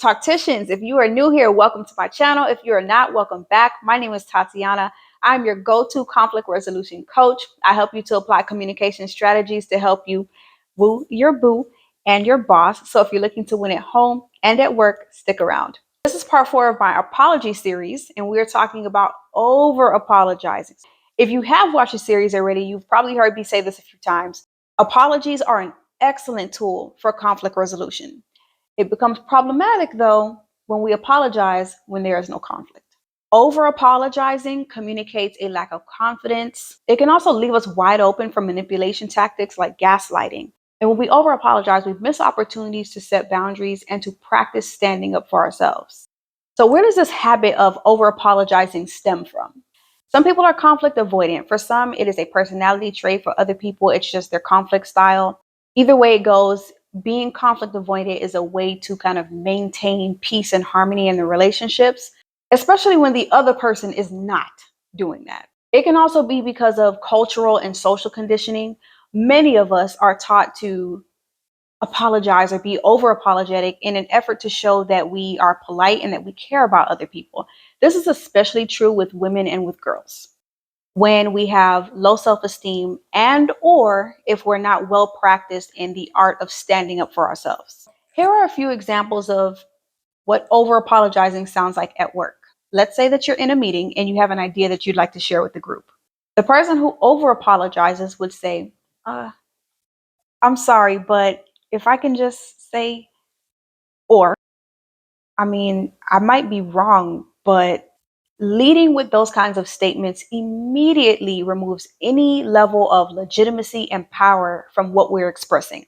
Talkticians, if you are new here, welcome to my channel. If you are not, welcome back. My name is Tatiana. I'm your go-to conflict resolution coach. I help you to apply communication strategies to help you woo your boo and your boss. So if you're looking to win at home and at work, stick around. This is part 4 of my apology series, and we're talking about over apologizing. If you have watched the series already, you've probably heard me say this a few times. Apologies are an excellent tool for conflict resolution. It becomes problematic, though, when we apologize when there is no conflict. Over apologizing communicates a lack of confidence. It can also leave us wide open for manipulation tactics like gaslighting. And when we over apologize, we miss opportunities to set boundaries and to practice standing up for ourselves. So, where does this habit of over apologizing stem from? Some people are conflict avoidant. For some, it is a personality trait. For other people, it's just their conflict style. Either way it goes, being conflict avoidant is a way to kind of maintain peace and harmony in the relationships, especially when the other person is not doing that. It can also be because of cultural and social conditioning. Many of us are taught to apologize or be over apologetic in an effort to show that we are polite and that we care about other people. This is especially true with women and with girls. When we have low self-esteem and or if we're not well practiced in the art of standing up for ourselves. Here are a few examples of what over apologizing sounds like at work. Let's say that you're in a meeting and you have an idea that you'd like to share with the group. The person who over apologizes would say, I'm sorry, but if I can just say, or, I might be wrong, but leading with those kinds of statements immediately removes any level of legitimacy and power from what we're expressing.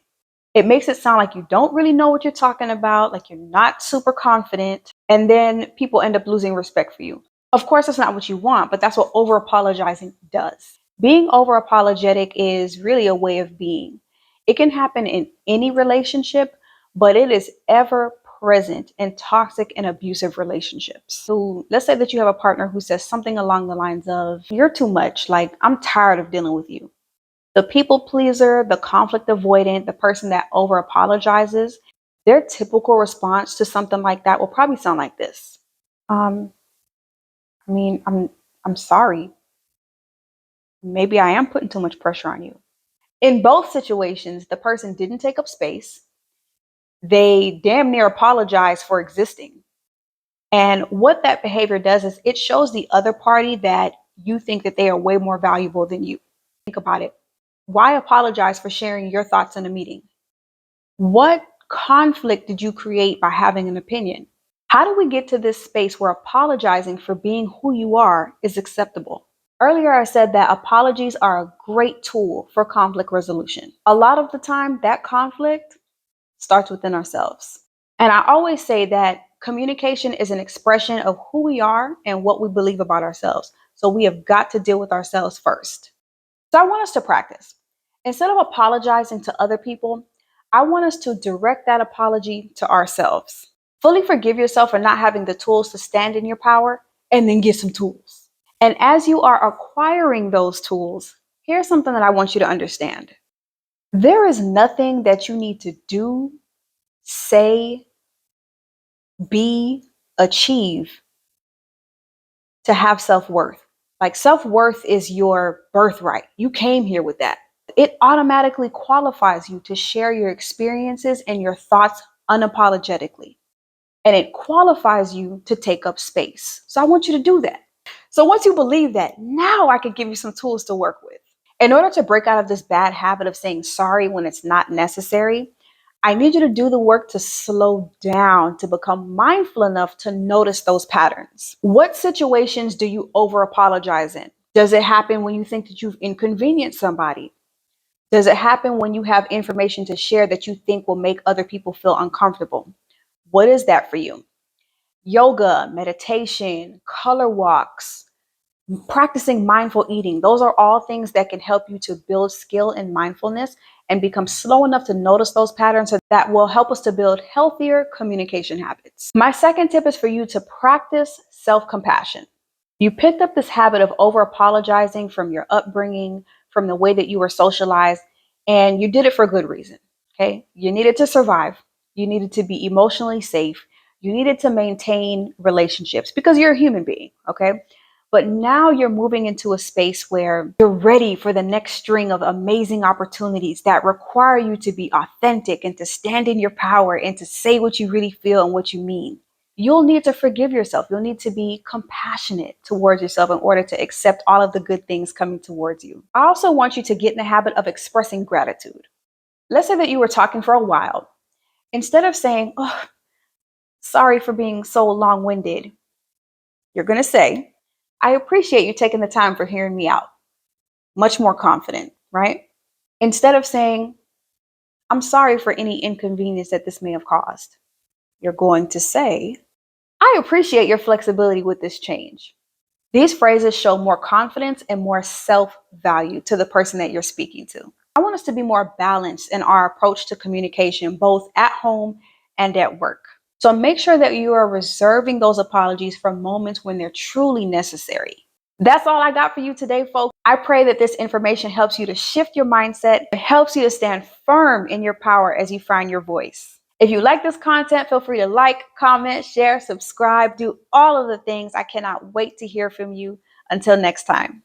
It makes it sound like you don't really know what you're talking about, like you're not super confident, and then people end up losing respect for you. Of course, that's not what you want, but that's what over apologizing does. Being over apologetic is really a way of being. It can happen in any relationship, but it is ever present in toxic and abusive relationships. So let's say that you have a partner who says something along the lines of, you're too much, like I'm tired of dealing with you. The people pleaser, the conflict avoidant, the person that over apologizes, their typical response to something like that will probably sound like this. Um, I'm sorry. Maybe I am putting too much pressure on you. In both situations, the person didn't take up space. They damn near apologize for existing. And what that behavior does is it shows the other party that you think that they are way more valuable than you. Think about it. Why apologize for sharing your thoughts in a meeting? What conflict did you create by having an opinion? How do we get to this space where apologizing for being who you are is acceptable? Earlier, I said that apologies are a great tool for conflict resolution. A lot of the time, that conflict starts within ourselves. And I always say that communication is an expression of who we are and what we believe about ourselves. So we have got to deal with ourselves first. So I want us to practice. Instead of apologizing to other people, I want us to direct that apology to ourselves. Fully forgive yourself for not having the tools to stand in your power, and then get some tools. And as you are acquiring those tools, here's something that I want you to understand. There is nothing that you need to do, say, be, achieve to have self-worth. Like self-worth is your birthright. You came here with that. It automatically qualifies you to share your experiences and your thoughts unapologetically. And it qualifies you to take up space. So I want you to do that. So once you believe that, now I can give you some tools to work with. In order to break out of this bad habit of saying sorry when it's not necessary, I need you to do the work to slow down, to become mindful enough to notice those patterns. What situations do you over apologize in? Does it happen when you think that you've inconvenienced somebody? Does it happen when you have information to share that you think will make other people feel uncomfortable? What is that for you? Yoga, meditation, color walks, practicing mindful eating. Those are all things that can help you to build skill in mindfulness and become slow enough to notice those patterns, so that will help us to build healthier communication habits. My second tip is for you to practice self-compassion. You picked up this habit of over apologizing from your upbringing, from the way that you were socialized, and you did it for good reason. Okay? You needed to survive. You needed to be emotionally safe. You needed to maintain relationships because you're a human being, okay? But now you're moving into a space where you're ready for the next string of amazing opportunities that require you to be authentic and to stand in your power and to say what you really feel and what you mean. You'll need to forgive yourself. You'll need to be compassionate towards yourself in order to accept all of the good things coming towards you. I also want you to get in the habit of expressing gratitude. Let's say that you were talking for a while. Instead of saying, "Oh, sorry for being so long winded," you're going to say, "I appreciate you taking the time for hearing me out." Much more confident, right? Instead of saying, "I'm sorry for any inconvenience that this may have caused," you're going to say, "I appreciate your flexibility with this change." These phrases show more confidence and more self value to the person that you're speaking to. I want us to be more balanced in our approach to communication, both at home and at work. So make sure that you are reserving those apologies for moments when they're truly necessary. That's all I got for you today, folks. I pray that this information helps you to shift your mindset. It helps you to stand firm in your power as you find your voice. If you like this content, feel free to like, comment, share, subscribe, do all of the things. I cannot wait to hear from you. Until next time.